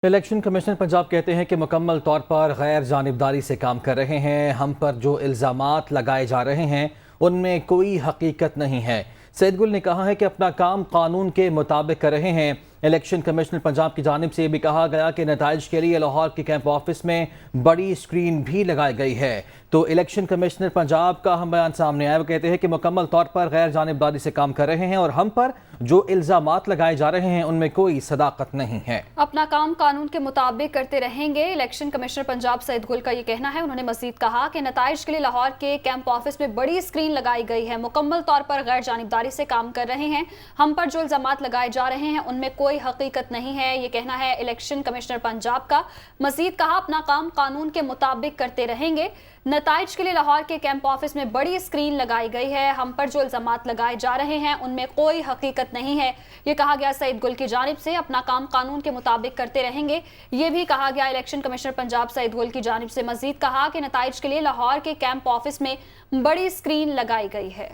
Election commissioner Punjab کہتے ہیں کہ مکمل طور پر غیر جانبداری سے کام کر رہے ہیں. ہم پر جو الزامات لگائے جا رہے ہیں ان میں کوئی حقیقت نہیں ہے. سید گل نے کہا ہے کہ اپنا کام قانون کے مطابق کر رہے ہیں. الیکشن کمشنر پنجاب کی جانب سے یہ بھی کہا گیا کہ نتائج کے لیے لاہور کے کیمپ آفس میں بڑی اسکرین بھی لگائی گئی ہے. تو الیکشن کمشنر پنجاب کا ہم بیان سامنے آیا. وہ کہتے ہیں کہ مکمل طور پر غیر جانبداری سے کام کر رہے ہیں اور ہم پر جو الزامات لگائے جا رہے ہیں ان میں کوئی صداقت نہیں ہے. اپنا کام قانون کے مطابق کرتے رہیں گے. الیکشن کمشنر پنجاب سید گل کا یہ کہنا ہے. انہوں نے مزید کہا کہ نتائج کے لیے لاہور کے کیمپ آفس میں بڑی اسکرین لگائی گئی ہے. مکمل طور پر غیر جانبداری سے کام کر رہے ہیں. ہم پر جو الزامات لگائے جا رہے ہیں ان میں کوئی حقیقت نہیں ہے. یہ کہنا ہے الیکشن کمشنر پنجاب کا. مزید کہا اپنا کام قانون کے مطابق کرتے رہیں گے. نتائج کے لیے لاہور کے کیمپ آفس میں بڑی اسکرین لگائی گئی ہے. ہم پر جو الزامات لگائے جا رہے ہیں ان میں کوئی حقیقت نہیں ہے. یہ کہا گیا سید گل کی جانب سے. اپنا کام قانون کے مطابق کرتے رہیں گے. یہ بھی کہا گیا الیکشن کمشنر پنجاب سید گل کی جانب سے. مزید کہا کہ نتائج کے لیے لاہور کے کیمپ آفس میں بڑی اسکرین لگائی گئی ہے.